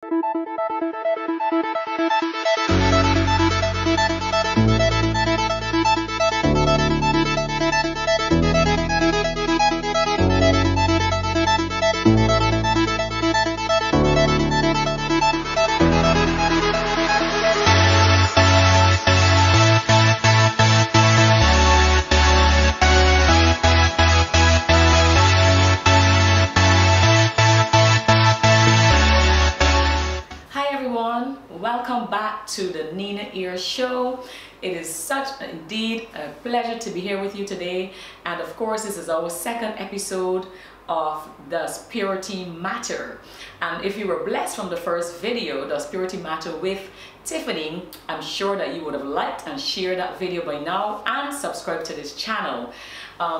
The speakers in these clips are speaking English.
Welcome back to the Nina Ear Show. It is indeed a pleasure to be here with you today, and of course this is our second episode of Does Purity Matter? And if you were blessed from the first video, Does Purity Matter with Tiffany, I'm sure that you would have liked and shared that video by now and subscribed to this channel.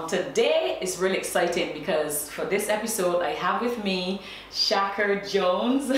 Today is really exciting because for this episode I have with me Shaka Jones.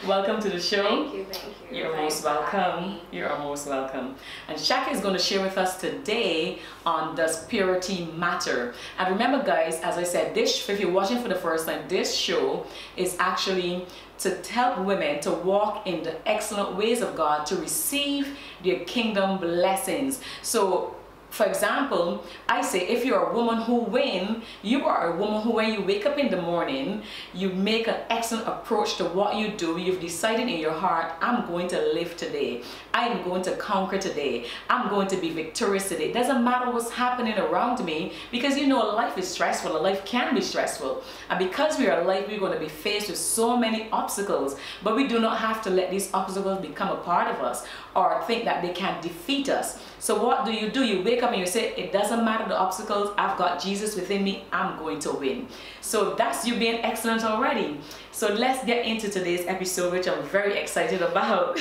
Welcome to the show. Thank you. You're most welcome. You're most welcome. And Shaka is going to share with us today on Does Purity Matter? And remember guys, as I said, if you're watching for the first time, this show is actually to help women to walk in the excellent ways of God to receive their kingdom blessings. So for example, I say if you're a woman who wins, you are a woman who when you wake up in the morning, you make an excellent approach to what you do. You've decided in your heart, I'm going to live today. I am going to conquer today. I'm going to be victorious today. It doesn't matter what's happening around me, because you know life is stressful. Life can be stressful. And because we are alive, we're going to be faced with so many obstacles. But we do not have to let these obstacles become a part of us or think that they can defeat us. So what do? You wake up and you say, it doesn't matter the obstacles, I've got Jesus within me, I'm going to win. So that's you being excellent already. So let's get into today's episode, which I'm very excited about.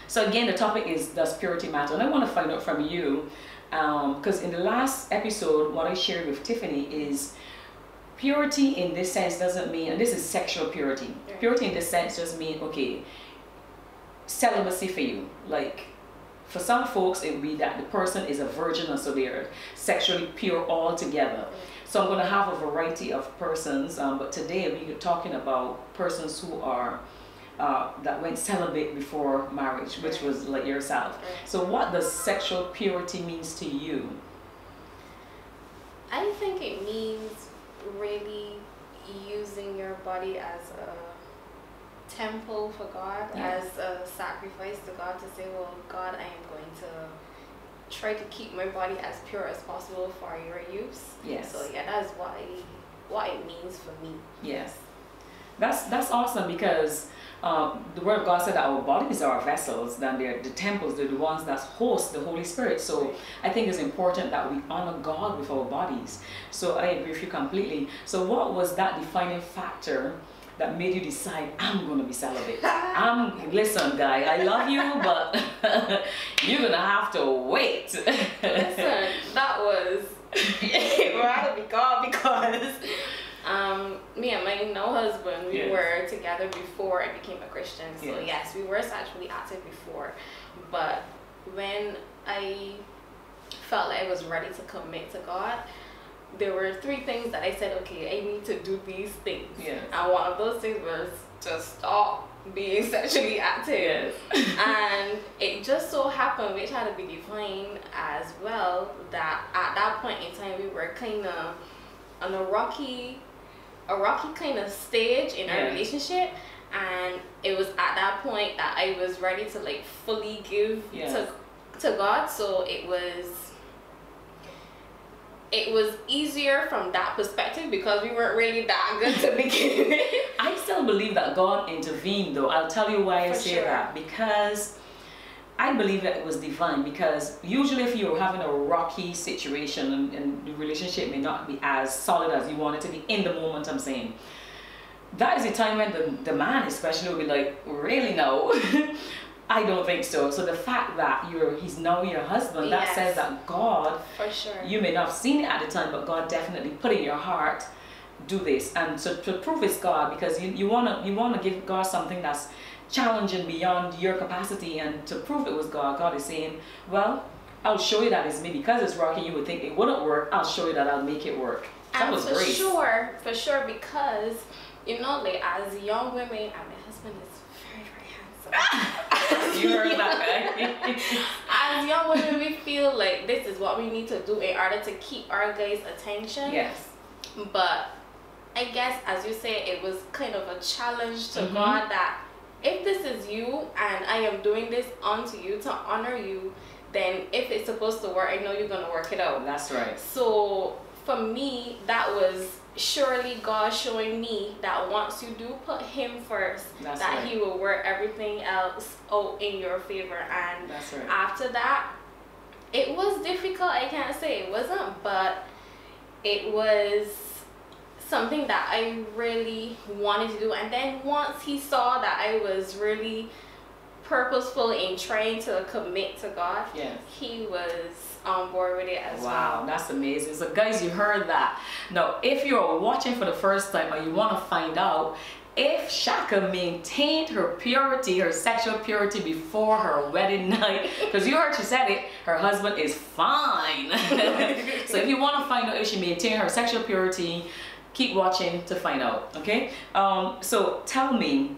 So again, the topic is Does Purity Matter? And I want to find out from you, because in the last episode, what I shared with Tiffany is purity in this sense doesn't mean, and this is sexual purity. Purity in this sense just means, okay, celibacy for you. Like, for some folks, it would be that the person is a virgin and so they're sexually pure altogether. So I'm going to have a variety of persons, but today we're talking about persons who are that went celibate before marriage, which was like yourself. So what does sexual purity means to you? I think it means really using your body as a temple for God, as a sacrifice to God, to say, well, God, I am going to try to keep my body as pure as possible for your use. Yes. So yeah, that's what it means for me. Yes. That's awesome, because the word of God said that our bodies are vessels, then they're the temples, they're the ones that host the Holy Spirit. So I think it's important that we honor God with our bodies. So I agree with you completely. So what was that defining factor that made you decide, I'm going to be celibate? Listen, guy, I love you, but you're going to have to wait. Listen, that was rather be God, because me and my now husband, we were together before I became a Christian. So yes, we were sexually active before. But when I felt like I was ready to commit to God, there were 3 things that I said, okay, I need to do these things. And one of those things was to stop being sexually active. And it just so happened, which had to be defined as well, that at that point in time we were kind of on a rocky kind of stage in our relationship, and it was at that point that I was ready to like fully give to God. So it was easier from that perspective, because we weren't really that good to begin with. I still believe that God intervened though. I'll tell you why I say that. Because I believe that it was divine, because usually if you're having a rocky situation and the relationship may not be as solid as you want it to be in the moment, I'm saying, that is the time when the man especially will be like, really no? I don't think so. So the fact that he's now your husband, that says that God, you may not have seen it at the time, but God definitely put in your heart, do this. And so to prove it's God, because you wanna give God something that's challenging beyond your capacity, and to prove it was God, God is saying, well, I'll show you that it's me. Because it's rocky, you would think it wouldn't work. I'll show you that I'll make it work. That was great. For sure, because you know, like as young women, and my husband is very, very handsome. You heard that, guy. As young women, we feel like this is what we need to do in order to keep our guys' attention. Yes. But I guess, as you say, it was kind of a challenge to God that if this is you and I am doing this unto you to honor you, then if it's supposed to work, I know you're going to work it out. That's right. So for me, that was surely God showing me that once you do put him first, That's that right. he will work everything else out in your favor. And That's right. after that, it was difficult. I can't say it wasn't, but it was something that I really wanted to do. And then once he saw that I was really purposeful in trying to commit to God, Yes. he was on board with it as well. Wow, that's amazing. So guys, you heard that. Now, if you're watching for the first time or you want to find out if Shaka maintained her purity, her sexual purity before her wedding night, because you heard she said it, her husband is fine. So if you want to find out if she maintained her sexual purity, keep watching to find out, okay? So tell me,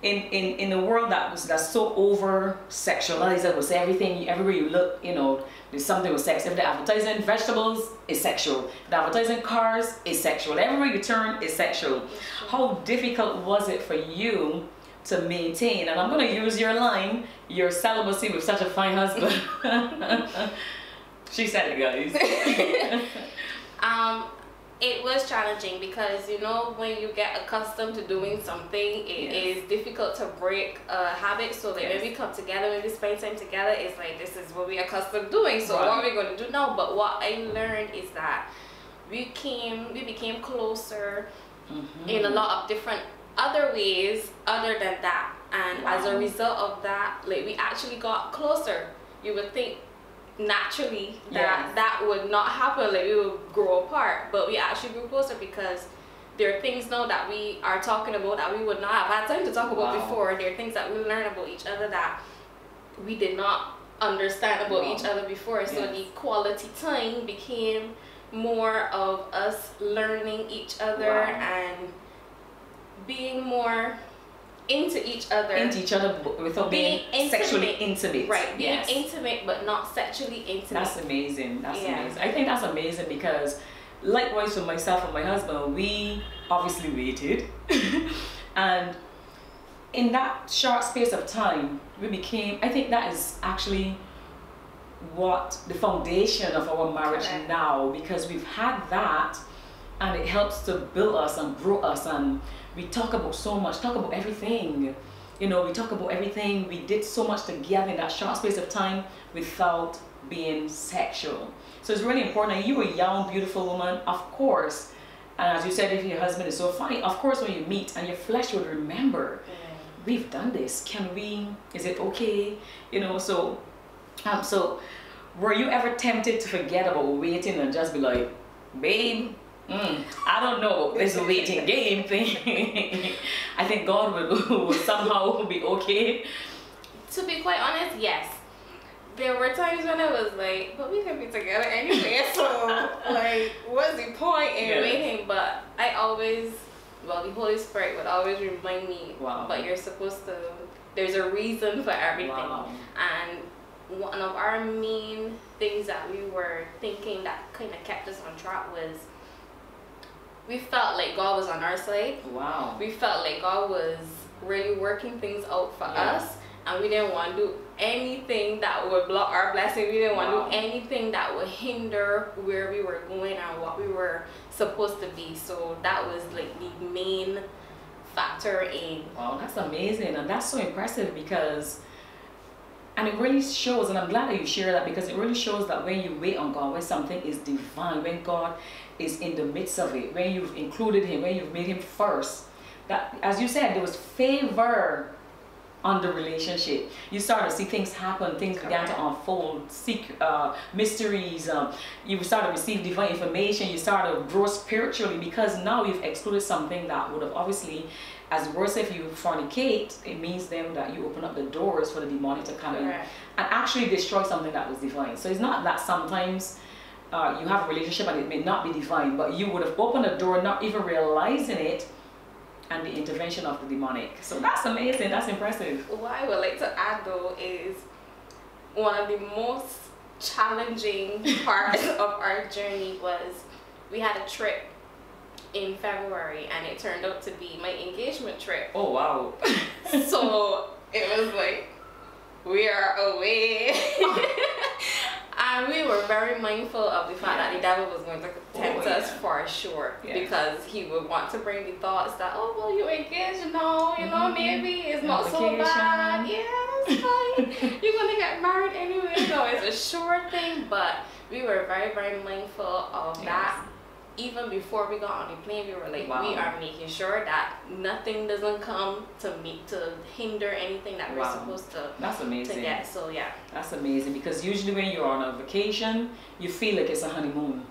in the world that's so over sexualized, that was everything, everywhere you look, you know, there's something with sex. If they're advertising vegetables, it's sexual. If they're advertising cars, it's sexual. Everywhere you turn, it's sexual. How difficult was it for you to maintain, and I'm going to use your line, your celibacy with such a fine husband? She said it, guys. It was challenging because, you know, when you get accustomed to doing something, it is difficult to break a habit. So that when we come together, when we spend time together, it's like, this is what we are accustomed doing. So what are we going to do now? But what I learned is that we became closer in a lot of different other ways other than that. And as a result of that, like, we actually got closer. You would think naturally that would not happen, like we would grow apart, but we actually grew closer because there are things now that we are talking about that we would not have had time to talk about before. There are things that we learn about each other that we did not understand about each other before. So the quality time became more of us learning each other and being more into each other without being sexually intimate. Right, being intimate but not sexually intimate. That's amazing. That's amazing. I think that's amazing because likewise for myself and my husband, we obviously waited. And in that short space of time, we became, I think that is actually what the foundation of our marriage now, because we've had that and it helps to build us and grow us, and we talk about so much, talk about everything. You know, we talk about everything. We did so much together in that short space of time without being sexual. So it's really important. And you were a young, beautiful woman, of course. And as you said, if your husband is so funny, of course when you meet and your flesh would remember, we've done this. Can we, is it okay? You know, so were you ever tempted to forget about waiting and just be like, babe, I don't know, this waiting game thing. I think God would somehow be okay. To be quite honest, yes. There were times when I was like, but we can be together anyway, so like, what's the point in waiting? But I always, well, the Holy Spirit would always remind me, but you're supposed to, there's a reason for everything. And one of our main things that we were thinking that kind of kept us on track was, we felt like God was on our side. We felt like God was really working things out for us, and we didn't want to do anything that would block our blessing. We didn't want to do anything that would hinder where we were going and what we were supposed to be. So that was like the main factor in. Wow, that's amazing, and that's so impressive because, and it really shows, and I'm glad that you share that, because it really shows that when you wait on God, when something is divine, when God is in the midst of it, when you've included him, when you've made him first, that, as you said, there was favor on the relationship. You started to see things happen, things began to unfold, mysteries, you started to receive divine information, you started to grow spiritually, because now you've excluded something that would have obviously, as worse, if you fornicate, it means then that you open up the doors for the demonic to come in and actually destroy something that was divine. So it's not that sometimes you have a relationship and it may not be divine, but you would have opened a door not even realizing it, and the intervention of the demonic. So that's amazing. That's impressive. What I would like to add though is one of the most challenging parts of our journey was we had a trip in February, and it turned out to be my engagement trip. Oh wow. So it was like, we are away. And we were very mindful of the fact that the devil was going to tempt us for sure, because he would want to bring the thoughts that, oh, well, you're engaged now, you know, maybe it's not so bad. Yeah, it's fine. You're going to get married anyway, so it's a sure thing. But we were very, very mindful of that. Even before we got on the plane, we were like, we are making sure that nothing doesn't come to hinder anything that we're supposed to. That's amazing. To get. So yeah, that's amazing, because usually when you're on a vacation, you feel like it's a honeymoon.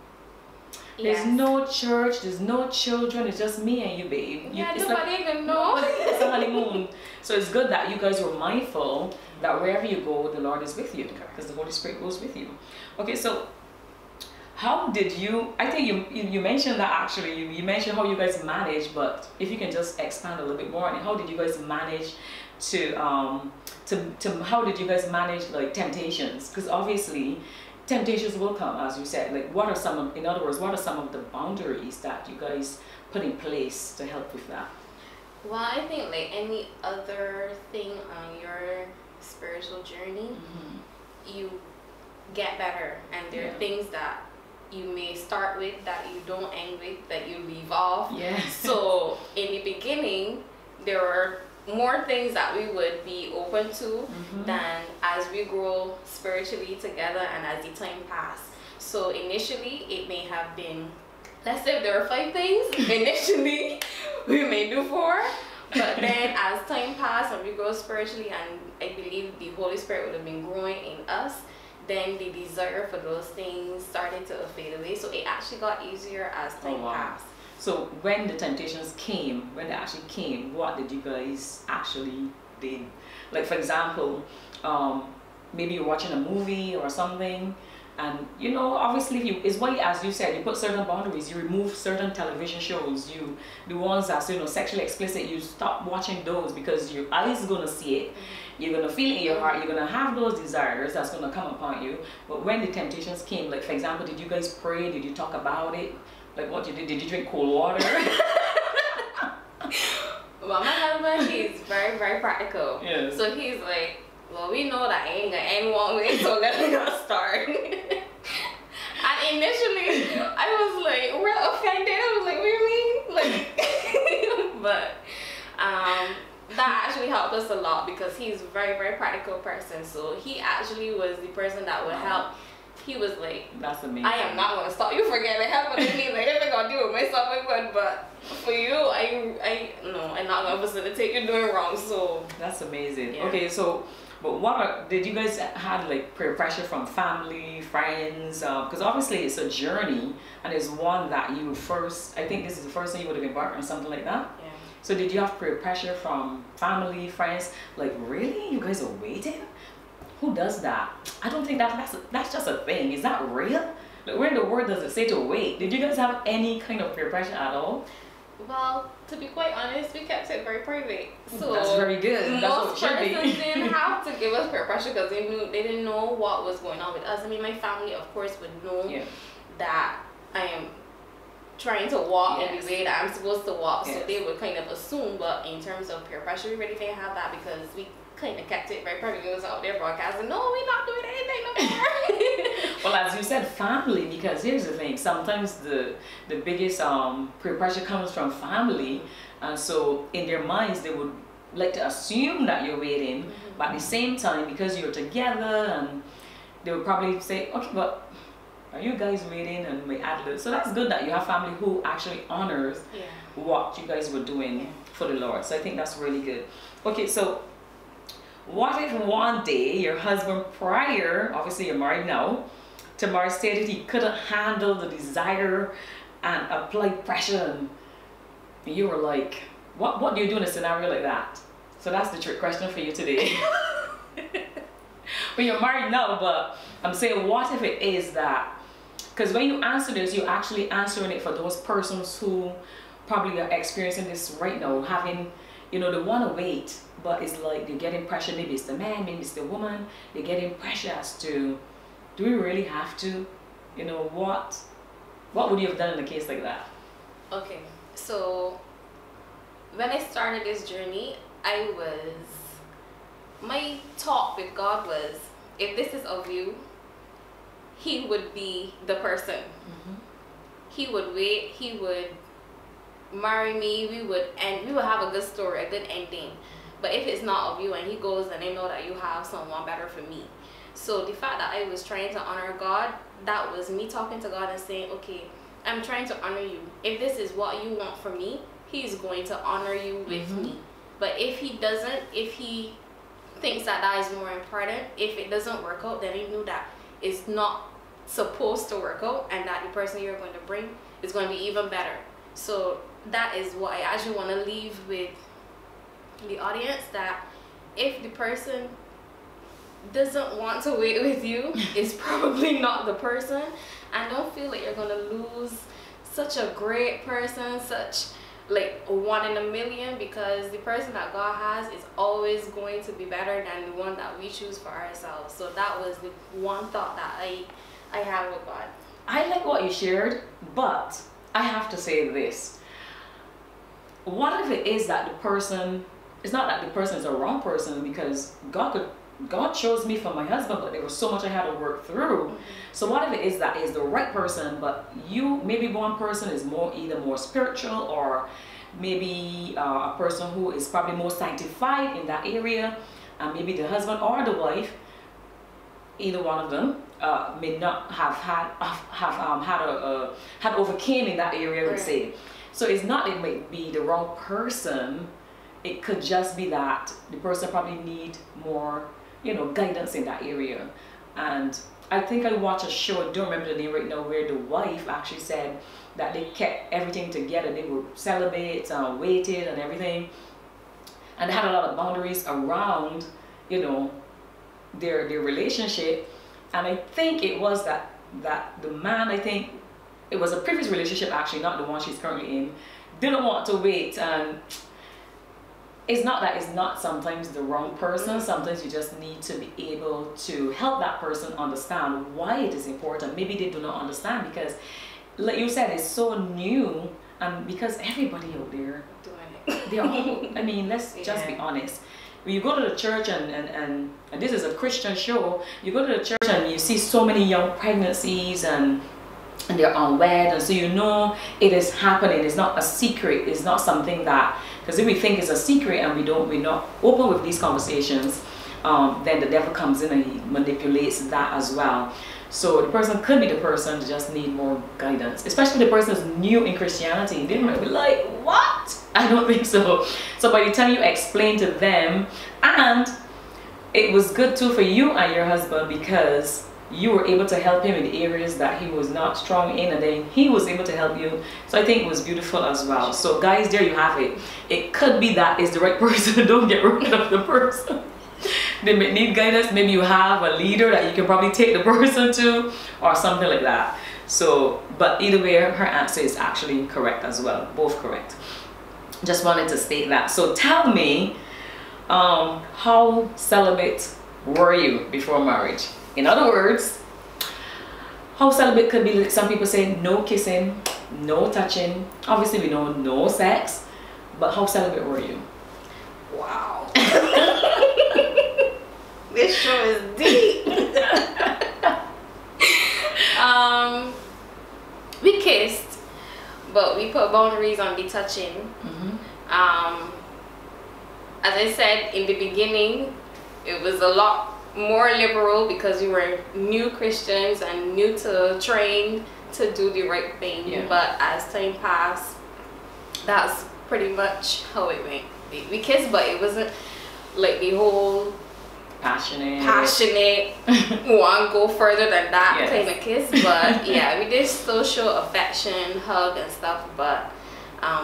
There's no church, there's no children, it's just me and you, babe. Nobody even know. It's a honeymoon. So it's good that you guys were mindful that wherever you go, the Lord is with you, because the Holy Spirit goes with you. Okay, so how did you, I think you mentioned that actually, you mentioned how you guys manage, but if you can just expand a little bit more on it, how did you guys manage to how did you guys manage like temptations? Because obviously temptations will come, as you said. Like, what are some of, in other words, what are some of the boundaries that you guys put in place to help with that? Well, I think like any other thing on your spiritual journey, you get better, and there are things that you may start with that you don't end with, that you leave off. So in the beginning, there were more things that we would be open to than as we grow spiritually together and as the time passed. So initially, it may have been, let's say if there were 5 things, initially we may do 4. But then as time passed and we grow spiritually, and I believe the Holy Spirit would have been growing in us, then the desire for those things started to fade away. So it actually got easier as time passed. So when the temptations came, when they actually came, what did you guys actually did? Like, for example, maybe you're watching a movie or something, and you know, obviously it's why, as you said, you put certain boundaries, you remove certain television shows, the ones that's, you know, sexually explicit, you stop watching those because your eyes is gonna see it. You're going to feel it in your heart. You're going to have those desires that's going to come upon you. But when the temptations came, like, for example, did you guys pray? Did you talk about it? Like, what you did? Did you drink cold water? Well, my husband, he's very, very practical. Yes. So he's like, well, we know that ain't going to end one way, so let's not start. And initially, I was like, real offended. I was like, really? Like, but that actually helped us a lot, because he's a very, very practical person. So he actually was the person that would help. He was like, that's amazing. I am not going to stop you from getting help with me. Like, if I'm going to do it myself, I would. But for you, I'm not going to facilitate you doing wrong. So that's amazing. Okay, so, but did you guys had like peer pressure from family, friends? Because obviously it's a journey, and it's one that you first, I think this is the first time you would have embarked on something like that. Yeah. So did you have peer pressure from family, friends? Like, really? You guys are waiting? Who does that? I don't think that's just a thing. Is that real? Like, where in the word does it say to wait? Did you guys have any kind of peer pressure at all? Well, to be quite honest, we kept it very private. So that's very good. Most persons didn't have to give us peer pressure, because they didn't know what was going on with us. I mean, my family, of course, would know that I am trying to walk in the way that I'm supposed to walk, so they would kind of assume. But in terms of peer pressure, we really didn't have that, because we kind of kept it very private. It was out there broadcasting, no, we're not doing anything no more. Well, as you said, family, because here's the thing, sometimes the biggest peer pressure comes from family, and so in their minds they would like to assume that you're waiting, but at the same time, because you're together, and they would probably say, okay, but are you guys waiting? And we add it. So that's good that you have family who actually honors what you guys were doing for the Lord. So I think that's really good. Okay, so what if one day your husband, prior, obviously you're married now, to marriage, stated he couldn't handle the desire and applied pressure, and you were like, what do you do in a scenario like that? So that's the trick question for you today. But you're married now, but I'm saying, what if it is that, because when you answer this, you're actually answering it for those persons who probably are experiencing this right now, having, you know, they want to wait, but it's like they're getting pressure. Maybe it's the man, maybe it's the woman. They're getting pressure as to, do we really have to? You know, what would you have done in a case like that? Okay, so when I started this journey, my talk with God was, if this is of you, he would be the person. He would wait, he would marry me, we would have a good story, a good ending. But if it's not of you and he goes, and I know that you have someone better for me. So the fact that I was trying to honor God, that was me talking to God and saying, okay, I'm trying to honor you. If this is what you want for me, he's going to honor you with me. But if he doesn't, if he thinks that that is more important, if it doesn't work out, then I knew that it's not supposed to work out, and that the person you're going to bring is going to be even better. So that is what I actually want to leave with the audience, that if the person doesn't want to wait with you, it's probably not the person. And don't feel like you're going to lose such a great person, such like a 1 in a million, because the person that God has is always going to be better than the one that we choose for ourselves. So that was the one thought that I had with God. I like what you shared, but I have to say this. What if it is that the person, it's not that the person is a wrong person, because God chose me for my husband, but there was so much I had to work through. So what if it is that is the right person, but maybe one person is either more spiritual, or maybe a person who is probably more sanctified in that area, and maybe the husband or the wife, either one of them, may not have had overcame in that area, let's say. So it's not, it might be the wrong person. It could just be that the person probably need more, you know, guidance in that area. And I think I watched a show, I don't remember the name right now, where the wife actually said that they kept everything together. They were celibate, waited and everything, and they had a lot of boundaries around, you know, their relationship. And I think it was that the man, I think it was a previous relationship actually, not the one she's currently in, didn't want to wait. And it's not that it's not sometimes the wrong person. Sometimes you just need to be able to help that person understand why it is important. Maybe they do not understand because, like you said, it's so new, and because everybody out there, they're all, I mean, let's just be honest. When you go to the church, and this is a Christian show, you go to the church and you see so many young pregnancies and they're unwed, and so you know it is happening. It's not a secret. It's not something that, because if we think it's a secret and we're not open with these conversations, then the devil comes in and he manipulates that as well. So the person could be the person to just need more guidance, especially the person is new in Christianity. They might be like, what? I don't think so. So by the time you explain to them, and it was good too for you and your husband, because you were able to help him in the areas that he was not strong in, and then he was able to help you. So I think it was beautiful as well. So guys, there you have it. It could be that it's the right person. Don't get rid of the person. They may need guidance. Maybe you have a leader that you can probably take the person to, or something like that. So, but either way, her answer is actually correct as well. Both correct. Just wanted to state that. So tell me, how celibate were you before marriage? In other words, how celibate could be, like some people say, no kissing, no touching. Obviously, we know no sex, but how celibate were you? Wow. This show is deep. We kissed, but we put boundaries on the touching. As I said in the beginning, it was a lot more liberal because we were new Christians and new to train to do the right thing. But as time passed, that's pretty much how it went. We kissed, but it wasn't like the whole passionate want to go further than that kind of kiss. But yeah, we did still show affection, hug and stuff, but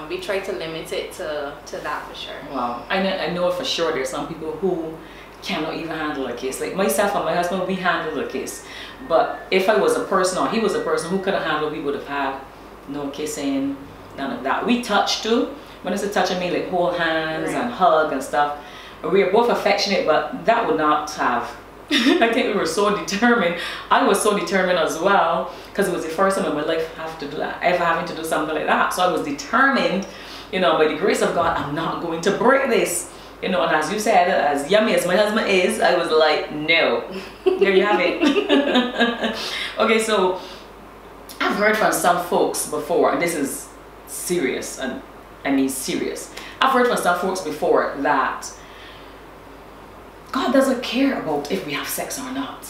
we tried to limit it to that for sure. Wow. I know for sure there's some people who cannot even handle a kiss. Like myself and my husband, we handled a kiss. But if I was a person or he was a person who couldn't handle, we would have had no kissing, none of that. We touch too. When I say touch, I mean like hold hands and hug and stuff. We are both affectionate, but that would not have. I think we were so determined. I was so determined as well, because it was the first time in my life ever having to do something like that. So I was determined, you know, by the grace of God, I'm not going to break this. You know, and as you said, as yummy as my husband is, I was like, no. There you have it. Okay, so I've heard from some folks before, and this is serious, and I mean serious. I've heard from some folks before that God doesn't care about if we have sex or not.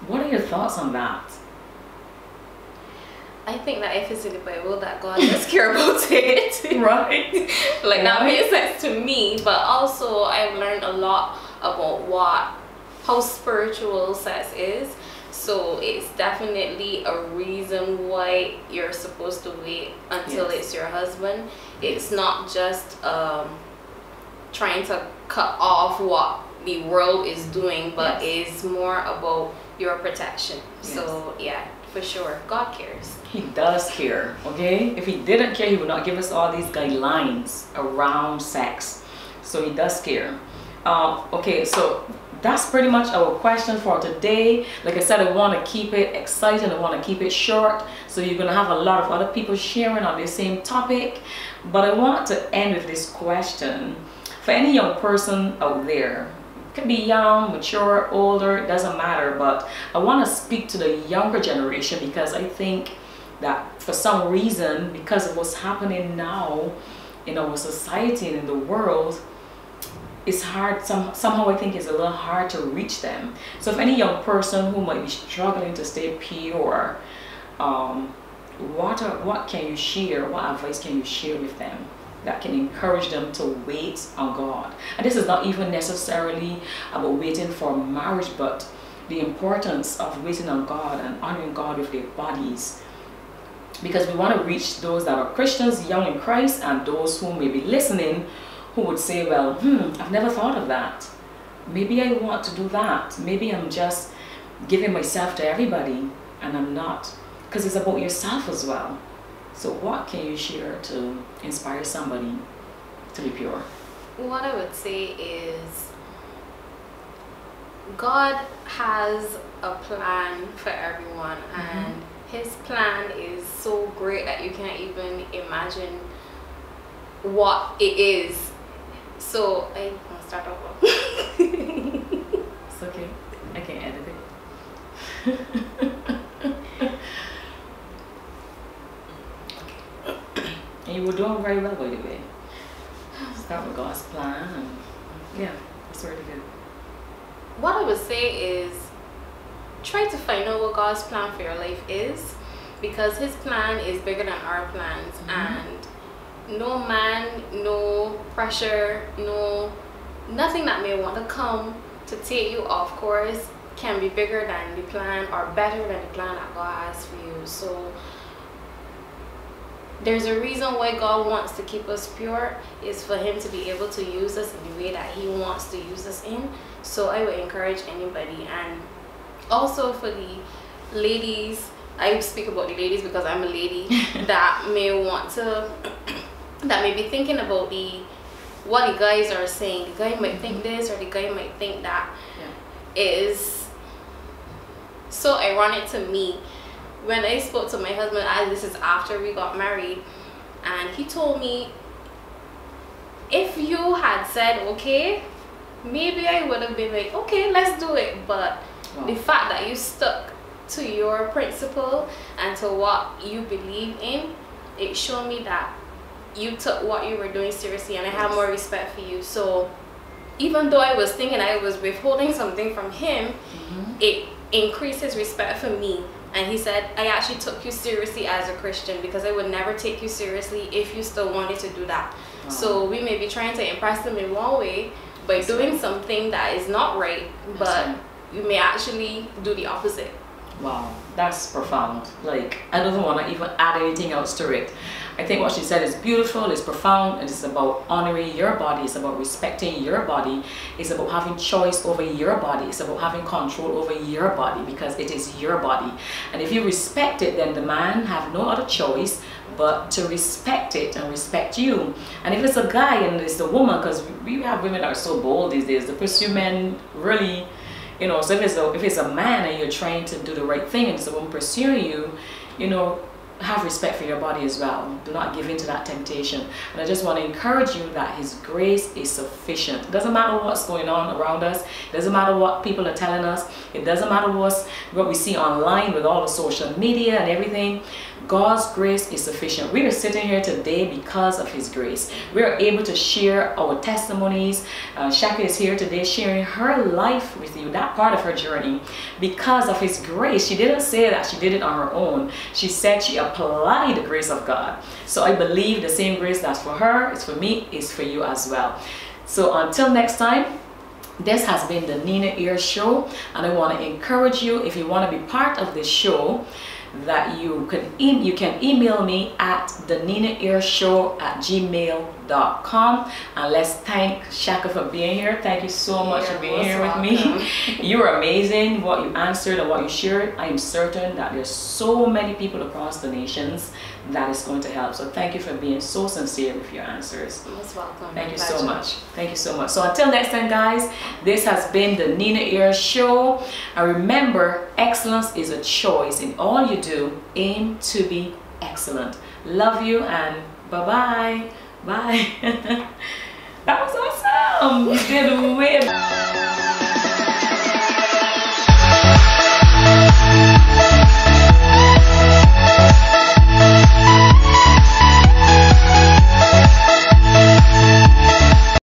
What are your thoughts on that? I think that if it's in the Bible that God does care about it. Right. Like that makes sense to me, but also I've learned a lot about how spiritual sex is. So it's definitely a reason why you're supposed to wait until it's your husband. It's not just trying to cut off what the world is doing, but it's more about your protection. So yeah, for sure, God cares. He does care, okay? If he didn't care, he would not give us all these guidelines around sex. So he does care. Okay, so that's pretty much our question for today. Like I said, I want to keep it exciting. I want to keep it short. So you're going to have a lot of other people sharing on the same topic. But I want to end with this question. For any young person out there, could be young, mature, older, it doesn't matter, but I want to speak to the younger generation, because I think that for some reason, because of what's happening now in our society and in the world, it's hard, somehow I think it's a little hard to reach them. So if any young person who might be struggling to stay pure, what can you share, what advice can you share with them that can encourage them to wait on God? And this is not even necessarily about waiting for marriage, but the importance of waiting on God and honoring God with their bodies. Because we want to reach those that are Christians, young in Christ, and those who may be listening who would say, well, I've never thought of that. Maybe I want to do that. Maybe I'm just giving myself to everybody, and I'm not. Because it's about yourself as well. So what can you share to inspire somebody to be pure? What I would say is God has a plan for everyone, and his plan is so great that you can't even imagine what it is. So I'm gonna start over. It's okay, I can edit it. And you were doing very well, by the way. Start with God's plan, and yeah, it's really good. What I would say is try to find out what God's plan for your life is, because his plan is bigger than our plans, and no man, no pressure, nothing that may want to come to take you off course can be bigger than the plan or better than the plan that God has for you. So there's a reason why God wants to keep us pure, is for him to be able to use us in the way that he wants to use us in. So I would encourage anybody, and also for the ladies, I speak about the ladies because I'm a lady, that may want to, that may be thinking about what the guys are saying. The guy might think this, or the guy might think that. It is so ironic to me. When I spoke to my husband, this is after we got married, and he told me, if you had said okay, maybe I would have been like, okay, let's do it. But the fact that you stuck to your principle and to what you believe in, it showed me that you took what you were doing seriously, and I have more respect for you. So even though I was thinking I was withholding something from him, it increased his respect for me. And he said, I actually took you seriously as a Christian, because I would never take you seriously if you still wanted to do that. So we may be trying to impress them in one way by doing something that is not right, but you may actually do the opposite. Wow, that's profound. Like, I don't want to even add anything else to it. I think what she said is beautiful, it's profound, and it's about honoring your body, it's about respecting your body, it's about having choice over your body, it's about having control over your body, because it is your body. And if you respect it, then the man have no other choice but to respect it and respect you. And if it's a guy and it's a woman, because we have women that are so bold these days, to pursue men really, you know, so if it's a man and you're trying to do the right thing and it's a woman pursuing you, you know, have respect for your body as well. Do not give in to that temptation. And I just want to encourage you that His grace is sufficient. It doesn't matter what's going on around us. It doesn't matter what people are telling us. It doesn't matter what we see online with all the social media and everything. God's grace is sufficient. We are sitting here today because of His grace. We are able to share our testimonies. Shaka is here today sharing her life with you, that part of her journey, because of His grace. She didn't say that she did it on her own. She said she applied the grace of God. So I believe the same grace that's for her, it's for me, is for you as well. So until next time, this has been the Nina Ear Show, and I want to encourage you, if you want to be part of this show, that you can email me at theninaearshow@gmail.com. And let's thank Shaka for being here. Thank you so much for being here with me. You are amazing, what you answered and what you shared. I am certain that there's so many people across the nations that is going to help. So thank you for being so sincere with your answers. You're most welcome. Thank you so much. Thank you so much. So until next time, guys, this has been the Nina Ear Show. And remember, excellence is a choice. In all you do, aim to be excellent. Love you and bye-bye. Bye. That was awesome. You did way.